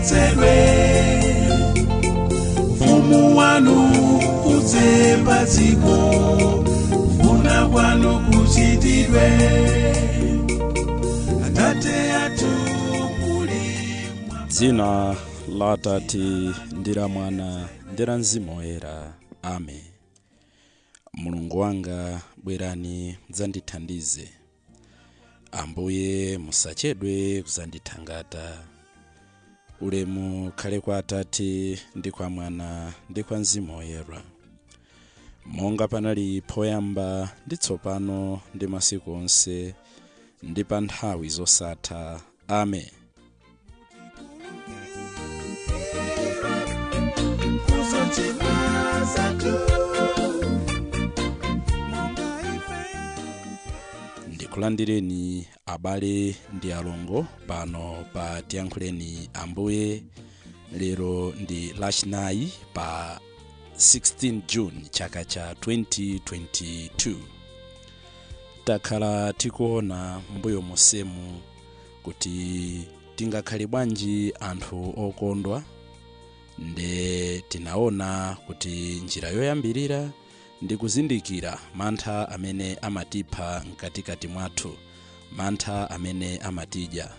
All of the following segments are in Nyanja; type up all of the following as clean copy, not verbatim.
liyeretsedwe, ufumu wanu udze padziko, kufuna kwanu kuchitidwe. Atate athu muli dzina la Atate ndi la Mwana ndi la Mzimu Woyera. Amen. Mulungu wanga, bwerani mudzandithandize. Ambuye musachedwe kudzandithangata. Ulemu ukhale kwa Atate ndi kwa Mwana ndi kwa Mzimu Woyera, monga panali poyamba ndi tsopano ndi masiku onse ndi pa nthawi zosatha. Amen. Ndikulandireni abale ndi alongo pano pa tiyankhuleni Ambuye. Lero ndi lachinayi pa 16 June chaka cha 2022. Takhala tikuona mbuyo mosemu kuti tingakhale bwanji anthu okondwa. Nde tinaona kuti njira yoyambirira ndi kuzindikira mantha amene amatipha mkatikati mwathu, mantha amene amatidya.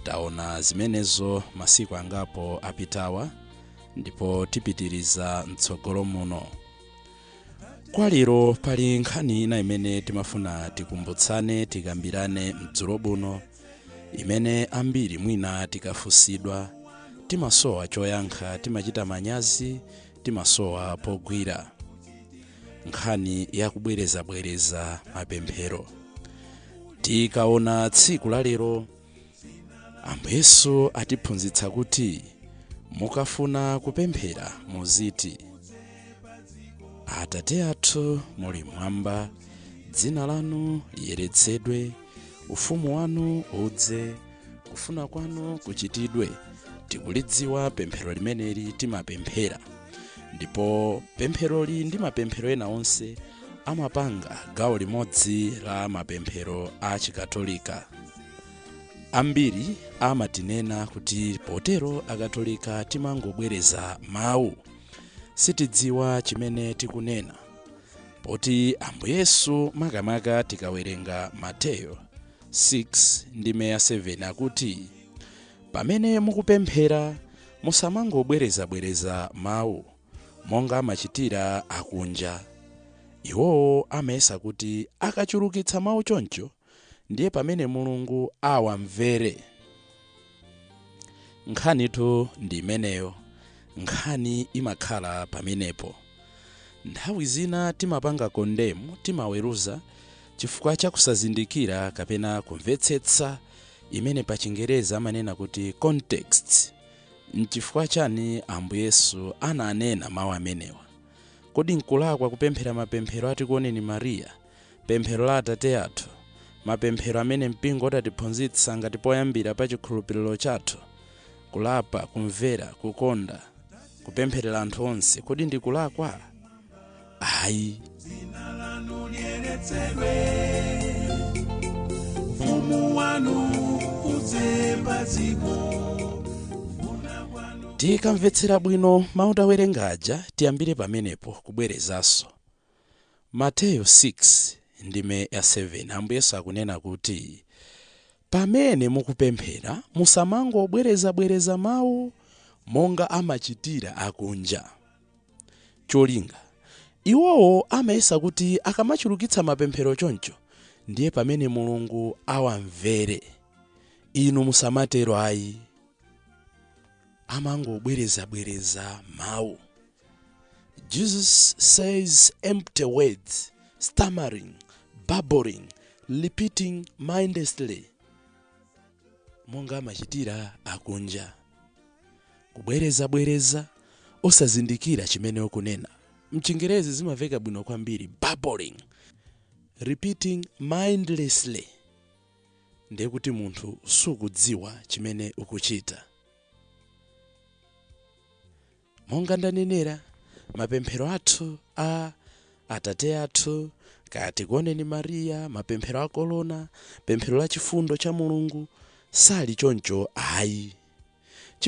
Taona zimenezo masiku angapo apitawa, ndipo tipitiriza mtsogolo muno. Kwa lero pali nkhani ina imene timafuna tikumbutsane, tikambirane mdzulo buno, imene ambiri mwina tikafusidwa timasowa choyankha, timachita manyazi, timasowa pogwira. Nkhani yakubwereza mapemphero. Tikaona tsiku la lero, Ambuyesu atiphunzitsa kuti mukafuna kupemphera muziti: Atate athu muli mmwamba, dzina lanu liyeretsedwe, ufumu wanu udze, kufuna kwanu kuchitidwe. Tikulidziwa pemphero limeneli timapemphera, ndipo pempheroli ndi mapemphero ena onse amapanga gawo limodzi la mapemphero a Chikatolika. Ambiri amatinena kuti potero Akatolika timangobwereza mawu, sitidziwa chimene tikunena. Poti Ambuyesu makamaka tikawerenga Mateyo 6:7 akuti, pamene mukupemphera musamangobwereza mawu monga amachitira akunja. Iwowo amayesa kuti akachulukitsa mawu choncho ndiye pamene Mulungu awamvere. Nkhanitu ndi imeneyo, nkhani imakhala pamenepo. Nthawi zina timapanga kondemu, timaweruza chifukwa cha kusazindikira kapena kumvetsetsa imene pa Chingereza amanena kuti context. Nchifukwa chani Ambuyesu ananena mawu amenewa? Kodi nkulakwa kupemphera mapemphero atikuoneni Mariya, pemphero la Atate athu, mapemphero amene mpingo utatiphunzitsa ngati poyambira pa chikhulupiriro chathu, kulapa, kumvera, kukonda, kupempherera anthu onse? Kodi ndikulakwa? Ayi. dzina lanu liyeretsedwe, ufumu wanu udze padziko. Tikamvetsera bwino mawu tawerengaja, tiyambire pamenepo kubwerezanso. Mateyo 6:7 Ambuyesu akunena kuti pamene mukupemphera musamangobwereza mawu monga amachitira akunja. Cholinga, iwowo amayesa kuti akamachulukitsa mapemphero choncho ndiye pamene Mulungu awamvere. Inu musamatero ayi. Amangobwereza mawu. Jesus says empty words, stammering, babbling, repeating mindlessly, monga amachitira akunja. Kubwereza osazindikira chimene ukunena. Mchingerezi zimaveka bwino kwambiri, babbling, repeating mindlessly. Ndiye kuti munthu sukudziwa chimene ukuchita. Monga ndanenera, mapemphero athu a Atate athu, kati kuoneni Mariya, mapemphero a kolona, pemphero la chifundo cha Mulungu, sali choncho ayi.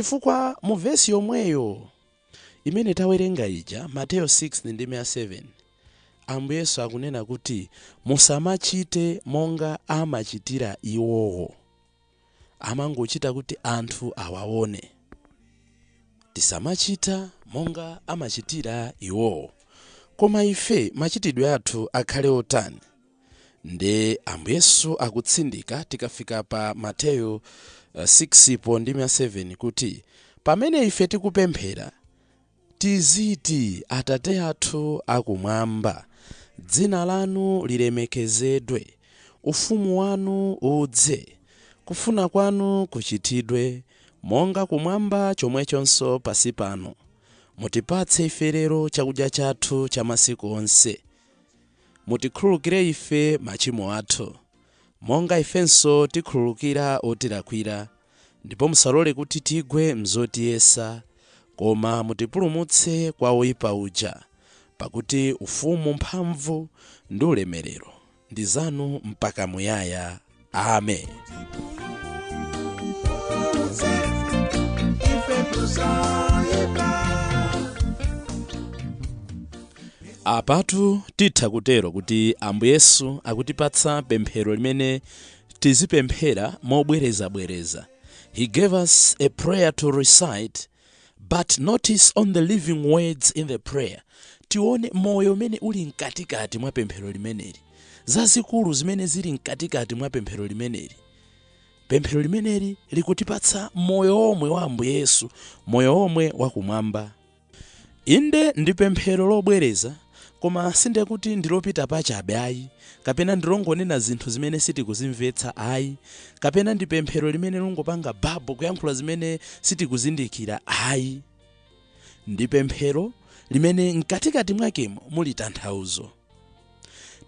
chifukwa mu vesi yomweyo imene tawerenga ija Mateyo 6:7 Ambuye Yesu akunena kuti musamachite monga amachitira iwowo, amangochita kuti anthu awaone. Tisamachita monga amachitira iwowo, koma ife machitidwe athu akhale otani. Nde Ambuye Yesu akutsindika tikafika pa Mateyo 6:7 kuti pamene ife tikupemphera tiziti Atate athu akumwamba, dzina lanu lilemekezedwe, ufumu wanu udze, kufuna kwanu kuchitidwe monga kumwamba chomwechonso pansi pano. Mutipatse ife lero chakudya chathu cha masiku onse. Mutikhululukire ife machimo athu monga ifenso tikhululukira otilakwira, ndipo musalole kuti tigwe mzotiyesa, koma mutipulumutse kwa oyipa uja, pakuti ufumu, mphamvu ndi ulemerero ndi zanu mpaka muyaya. Amen. Apatu titha kutero kuti Ambuye Yesu akutipatsa pemphero limene tizipemphera mobwerezabwereza. He gave us a prayer to recite, but notice on the living words in the prayer. Tione moyo umene uli mkatikati mwa pemphero limeneli, zazikulu zimene zili mkatikati mwa pemphero limeneli. Pemphero limeneli likutipatsa moyo omwe wa Ambuye Yesu, moyo omwe wakumwamba. Inde ndi pemphero lobwereza, koma sinde kuti ndilopita pachabe ayi, kapena ndilongonena zinthu zimene sitikuzimvetsa ayi, kapena ndi pemphero limene lungopanga babo kuyankhula zimene sitikuzindikira ayi. Ndi pemphero limene mkatikati mwakemo muli tanthauzo.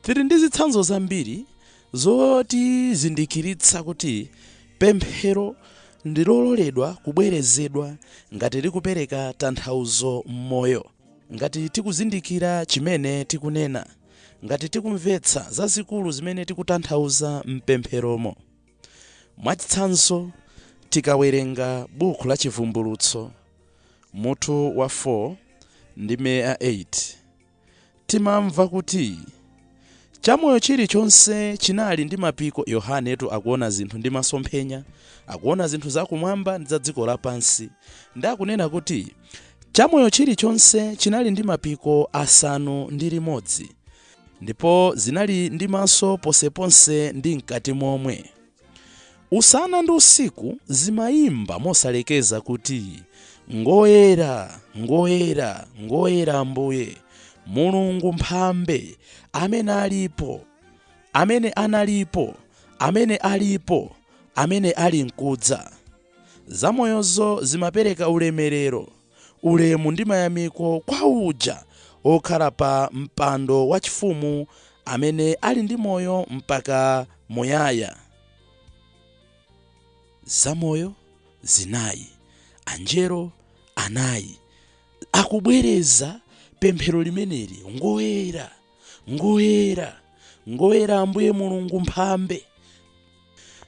Tili ndi zitsanzo zambiri zotizindikiritsa kuti pemphero ndilololedwa kubwerezedwa ngati likupereka tanthauzo m'moyo, ngati tikuzindikira chimene tikunena, ngati tikumvetsa zazikulu zimene tikutanthauza mpempheromo. Mwachitsanzo tikawerenga buku la Chivumbulutso mutu wa 4 ndime 8, timamva kuti chamoyo chilichonse chinali ndi mapiko. Yohanetu akuona zinthu ndi masomphenya, akuona zinthu zakumwamba ndi za dziko lapansi, ndi akunena kuti chamoyo chilichonse chinali ndi mapiko 6, ndipo zinali ndi maso ponseponse ndi mkati momwe. Usana ndi usiku zimayimba mosalekeza kuti ngoyera, ngoyera, ngoyera Ambuye Mulungu mphambe, amene alipo, amene analipo, amene alipo, amene ali mkudza. Zamoyozo zimapereka ulemerero, ulemu ndi mayamiko kwa uja okhala pa mpando wachifumu, amene ali ndi moyo mpaka muyaya. Zamoyo zinayi, anjelo anayi akubwereza pemphero limeneli, ngoyera, ngoyera, ngoyera Ambuye Mulungu mphambe.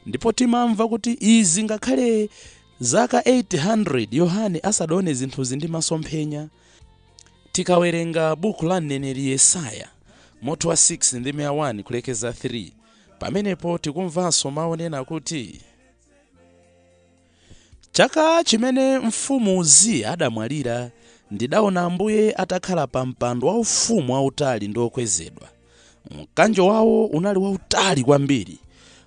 Ndipo timamva kuti izi ngakhale zaka 800 Yohane asadaone zinthu ndi masomphenya. Tikawerenga buku la mneneri Yesaya mutu wa 6 ndime 1 kulekeza 3, pamenepo tikumvanso maonena kuti chaka chimene mfumu Uziya adamwalira, ndidaona Ambuye atakhala pa mpando waufumu wautali ndi okwezedwa. Mkanjo wawo unali wautali kwambiri,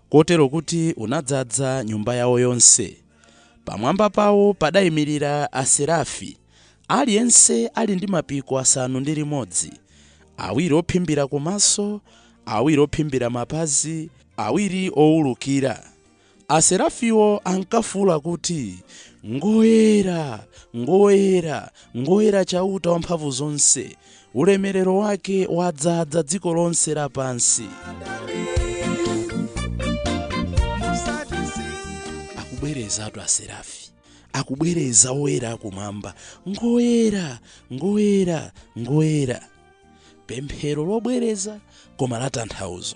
kotero kuti unadzaza nyumba yawo yonse. Pamwamba pawo padayimirira aserafi, aliyense ali ndi mapiko 6, awiri ophimbira kumaso, awiri ophimbira mapazi, awiri owulukira. Aserafiwo ankafuula kuti ngoyera, ngoyera, ngoyera chauta wamphamvu zonse, ulemerero wake wadzaza dziko lonse lapansi. Akubwereza atu aserafi, akubwereza oyera kumwamba, ngoyera, ngoyera, ngoyera. Pemphero lobwereza koma la tanthauzo.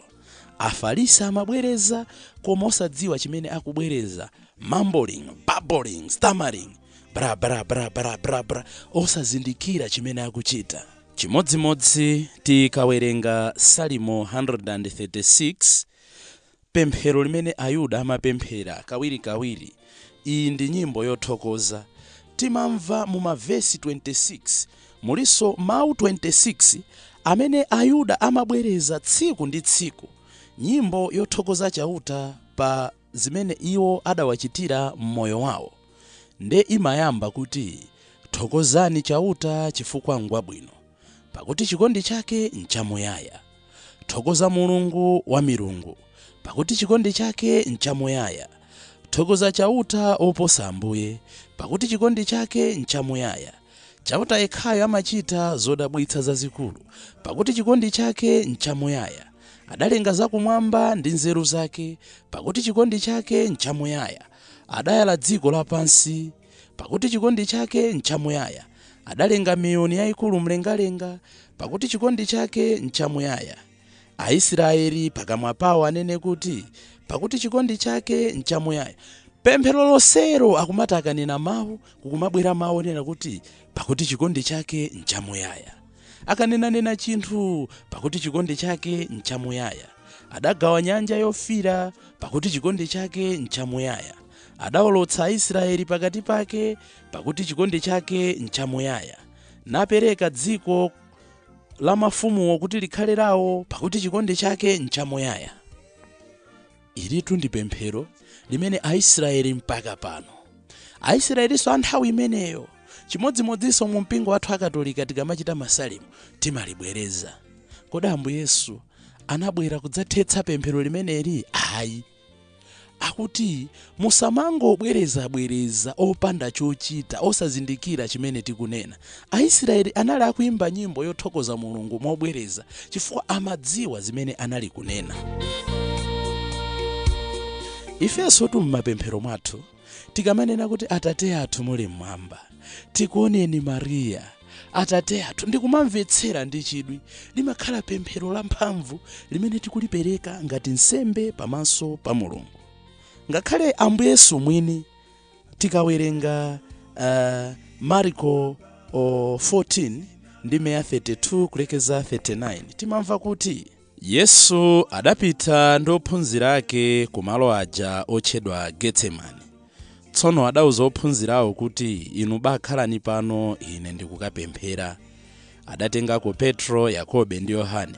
Afarisi amabwereza koma osadziwa chimene akubwereza, mumbling, babbling, stammering, bra bra bra bra bra bra osazindikira chimene akuchita. Chimodzimodzi tikawerenga Salimo 136, pemphero limene Ayuda amapemphera kawirikawiri. Iyi ndi nyimbo yothokoza. Timamva mu mavesi 26 muliso mawu 26 amene Ayuda amabwereza tsiku ndi tsiku, nyimbo yothokoza chauta pa zimene iwo adawachitira m'moyo wawo. Nde imayamba kuti thokozani chauta chifukwa ngwabwino, pakuti chikondi chake nchamuyaya. Thokoza Mulungu wa milungu, pakuti chikondi chake nchamuyaya. Thokoza chauta oposa Ambuye, pakuti chikondi chake nchamuyaya. Chauta yekhayo amachita zodabwitsa zazikulu, pakuti chikondi chake nchamuyaya. Adalenga zakumwamba ndi nzeru zake, pakuti chikondi chake nchamuyaya. Adayala dziko lapansi, pakuti chikondi chake nchamuyaya. Adalenga miyoni yayikulu mlengalenga, pakuti chikondi chake nchamuyaya. Aisraeli pakamwa pawo anene kuti pakuti chikondi chake nchamuyaya. Pemphero lonselo akumati akanena mawu kukumabwera mawu onena kuti pakuti chikondi chake nchamuyaya. Akanena chinthu pakuti chikondi chake nchamuyaya. Adagawa nyanja yofira, pakuti chikondi chake nchamuyaya. Adawolotsa Aisraeli pakati pake, pakuti chikondi chake nchamuyaya. Napereka dziko la mafumuwo kuti likhale lawo, pakuti chikondi chake nchamuyaya. Ilitu ndi pemphero limene Aisraeli mpaka pano. Aisraelinso anthawi imeneyo chimodzimodzinso mu mpingo wathu akatolika tikamachita masalimo timalibwereza. Kodi Ambuye Yesu anabwera kudzathetsa pemphero limeneli? Ayi. Akuti musamangobwereza opanda chochita, osazindikira chimene tikunena. Aisraeli anali akuimba nyimbo yothokoza Mulungu mobwereza chifukwa amadziwa zimene anali kunena. Ifenso mumapemphero mwathu tikamanena kuti Atate athu muli mmwamba, tikuoneni Mariya, Atate athu, ndikumamvetsera ndi chidwi, limakhala pemphero lamphamvu limene tikulipereka ngati nsembe pamaso pa Mulungu. Ngakhale Ambuye Yesu mwini tikawerenga Marko 14 ndi meya 32 kulekeza 39 timamva kuti Yesu adapita ndi ophunzira ake kumalo aja otchedwa Getsemani. Tsono adauza ophunzirawo kuti inu bakhalani pano, ine ndikukapemphera. Adatengako Petro, Yakobe ndi Yohane.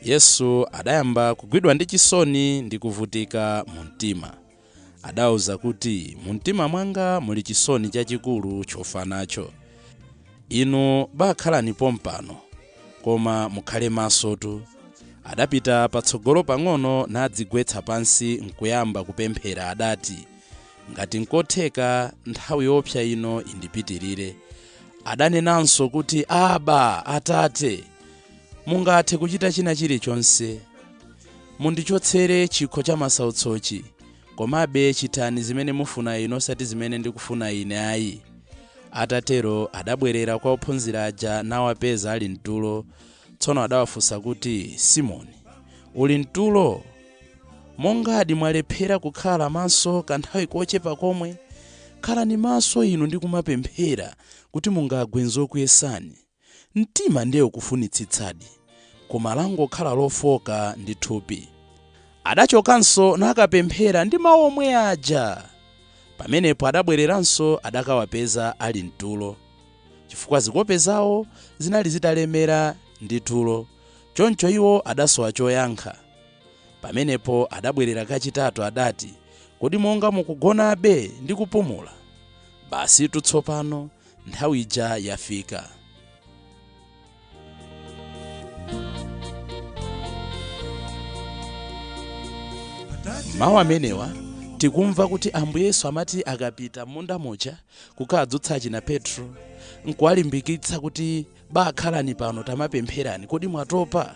Yesu adayamba kugwidwa ndi chisoni ndi kuvutika mu mtima. Adauza kuti mu mtima mwanga muli chisoni chachikulu chofa nacho. Inu bakhalani pompano, koma mukhale masotu. Adapita patsogolo pang'ono nadzigwetsa pansi nkuyamba kupemphera. Adati, ngati nkotheka nthawi yopsa ino indipitirire. Adanenanso kuti Aba, Atate, mungathe kuchita china chilichonse. Mundichotsere chikho cha masautsochi, komabe chitani zimene mufuna inu osati zimene ndikufuna ine ayi. Atatero adabwerera kwa ophunzira aja nawapeza ali mtulo. Tsono adawafunsa kuti, Simoni, uli mtulo? Mongadi mwalephera kukhala maso kanthawi kochepa komwe? Khalani maso inu ndi kumapemphera kuti mungagwe nzokuyesani. Mtima ndiye ukufunitsitsadi, koma langokhala lofoka ndi thupi. Adachokanso nakapemphera ndi mawu omwe aja. Pamenepo adabwereranso adakawapeza ali mtulo, chifukwa zikope zawo zinali zitalemera ndi tulo. Choncho iwo adasowa choyankha. Pamenepo adabwerera kachitatu adati, kodi monga mukugonabe ndi kupumula? Basi tsopano nthawi ija yafika. Mawu amenewa tikumva kuti Ambuye Yesu amati akapita munda moja kukadzutsa achina Petro, nkuwalimbikitsa kuti bakhalani pano tamapempherani, kodi mwatopa?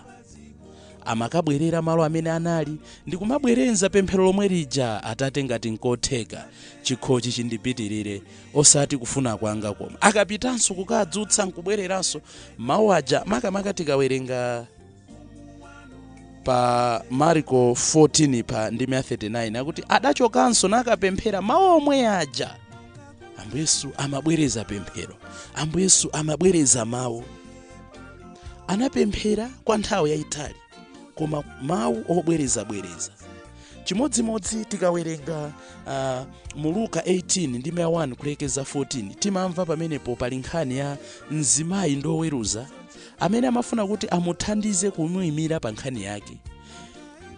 Amakabwerera malo amene anali ndi kumabwerenza pemphero lomwe lija, Atate ngati nkotheka chikhochi chindipitirire osati kufuna kwanga koma. Akapitanso kukadzutsa nkubwereranso mawu aja. Makamaka tikawerenga pa Marko 14 pa ndi 39 akuti adachokanso nakapemphera mawu omwe aja. Ambuye Yesu amabwereza pemphero, Ambuye Yesu amabwereza mawu. Anapemphera kwa nthawi yayitali koma mawu obwereza. Chimodzimodzi tikawerenga mu Luka 18 ndi 1 kulekeza 14 timamva pamenepo pali nkhani ya mzimayi ndoweruza amene amafuna kuti amuthandize kumuyimira pa nkhani yake,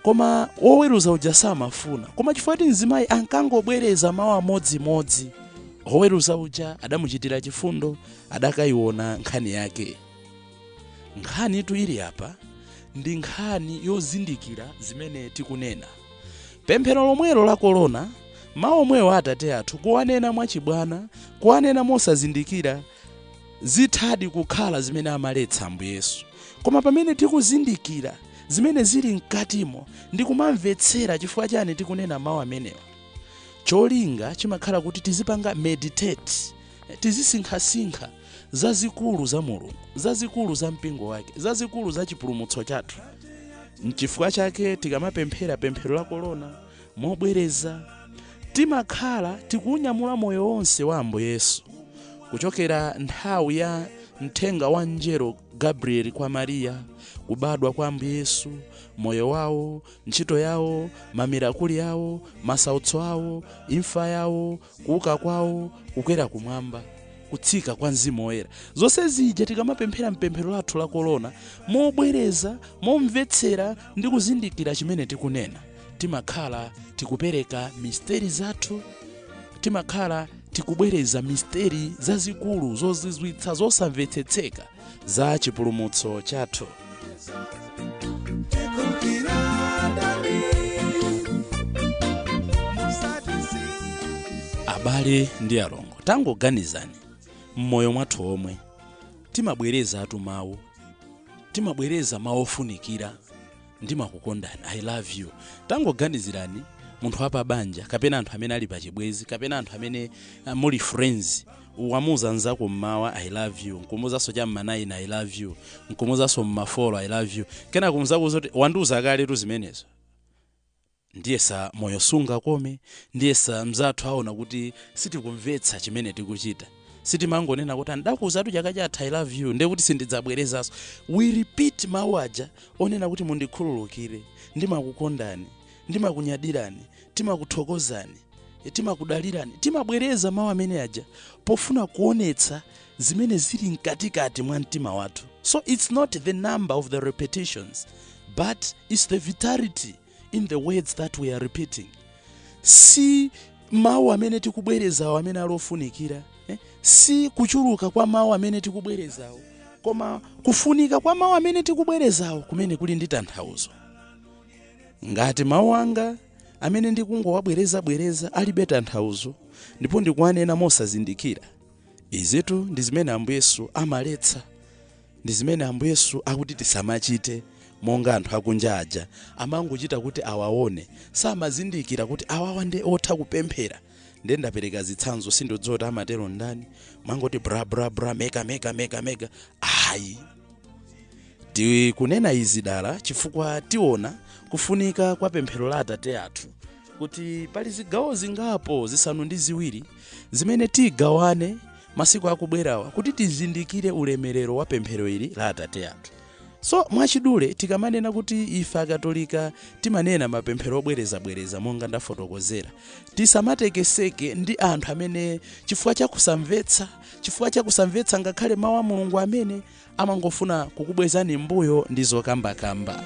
koma woweruza uja samafuna, koma chifukwa kuti mzimayi ankangobwereza mawu amodzimodzi, woweruza uja adamuchitira chifundo, adakayiona nkhani yake. Nkhani itu ili apa ndi nkhani yozindikira zimene tikunena. Pemphero lomwelo la korona, mawu omwewo Atate athu kuwanena mwachibwana, kuwanena mosazindikira, zithadi kukhala zimene amaletsa Ambuye Yesu. Koma pamene tikuzindikira zimene zili mkatimo ndi kumamvetsera chifukwa chani tikunena mawu amenewa, cholinga chimakhala kuti tizipanga meditate, tizisinkhasinkha zazikulu za Mulungu, zazikulu za mpingo wake, zazikulu za chipulumutso chathu. N'chifukwa chake tikamapemphera pemphero la korona mobwereza, timakhala tikunyamula moyo wonse wa Ambuye Yesu, kuchokera nthawi ya mthenga wa mngelo Gabriel kwa Maria, kubadwa kwa Ambuye Yesu, moyo wawo, ntchito yawo, mamirakuli yawo, masautso awo, imfa yawo, kuuka kwawo, kukwera kumwamba, kutsika kwa Mzimu Woyera. Zonse zija tikamapemphera mpemphero lathu la korona mobwereza, momvetsera ndi kuzindikira chimene tikunena, timakhala tikupereka misteri zathu, timakhala tikubwereza misteri zazikulu zozizwitsa zosamvetsetseka za chipulumutso chathu. Abale ndi alongo, tangoganizani mmoyo mwathu omwe timabwereza atu mawu, timabwereza mawu ofunikira, ndimakukondani, I love you. Tangoganizirani munthu apa banja, kapena anthu amene ali pachibwezi, kapena anthu amene muli friends, wamuza nzako mmawa I love you, nkumuzaso cha mmanayi I love you, nkumuzaso mmafolo I love you, kena kumuzako zoti wanduza kale tu zimenezo. Ndiye sa moyo sunga kome, ndiye sa mzathu aona kuti sitikumvetsa chimene tikuchita, sitimangonena kuti ndakuuzatu chaka chatha I love you ndekuti sindidzabwerezaso. We repeat mawu aja onena kuti mundikhululukire, ndimakukondani, ndimakunyadirani, timakuthokozani, timakudalirani. Timabwereza mawu amene aja pofuna kuonetsa zimene zili mkatikati mwa mtima wathu. So it's not the number of the repetitions, but it's the vitality in the words that we are repeating. Si mawu amene tikubwerezawo amene alofunikira, si kuchuluka kwa mawu amene tikubwerezawo, koma kufunika kwa mawu amene tikubwerezawo kumene kuli ndi tanthauzo. Ngati mawu anga amene ndikungowabwereza alibe tanthauzo ndipo ndikuwanena mosazindikira, izitu ndi zimene Ambuye Yesu amaletsa, ndi zimene Ambuye Yesu akuti tisamachite. Monga anthu akunja aja amangochita kuti awaone, samazindikira kuti awawa ndi otha kupemphera. Ndiye ndapereka zitsanzo sindodzoti amatero ndani, mangoti bra bra bra mega. Ayi, tikunena izi dala chifukwa tiona kufunika kwa pemphero la Atate athu, kuti pali zigawo zingapo zisanu ndi ziwiri zimene tigawane masiku akubwerawa kuti tizindikire ulemerero wa pemphero ili la Atate athu. So mwachidule tikamanena kuti ife Akatolika timanena mapemphero obwereza monga ndafotokozera, tisamatekeseke ndi anthu amene chifukwa cha kusamvetsa ngakhale mawu a Mulungu amene amangofuna kukubwezani mbuyo ndi zokambakamba.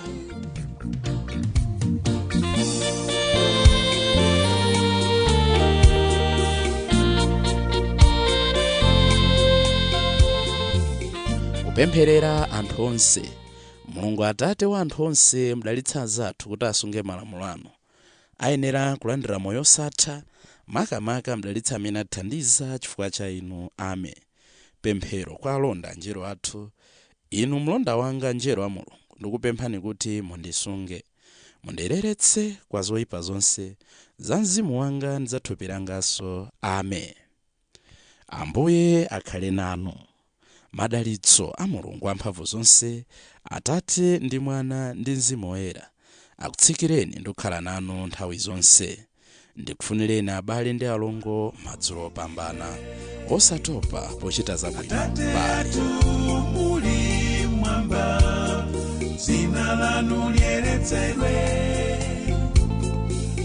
Kupempherera anthu onse. Mulungu Atate wa anthu onse mdalitsa zathu kuti asunge malamulo anu, ayenera kulandira moyo osatha, makamaka mdalitsa amene athandiza chifukwa cha inu. Amen. Pemphero kwa alonda anjelo athu. Inu mlonda wanga anjelo a Mulungu, ndikupemphani kuti mundisunge, mundireretse kwa zoyipa zonse za mzimu wanga ndi za thupi langanso. Amen. Ambuye akhale nanu. Madalitso a Mulungu amphamvu zonse, Atate ndi Mwana ndi Mzimu Woyera akutsikireni ndi kukhala nanu nthawi zonse. ndikufunireni abale ndi alongo madzulo opambana osatopa pochita zabwino. Atate muli mwamba, dzina lanu liyeretsedwe,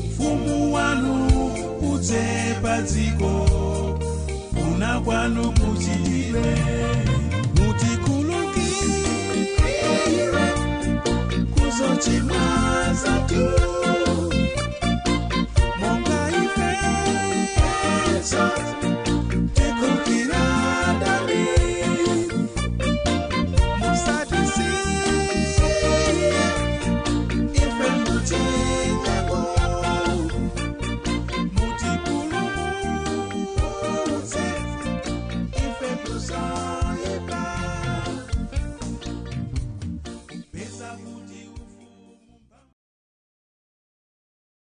ufumu wanu udze pa dziko, kufuna kwanu kuchitidwe, mutikhululukire kuzochimwa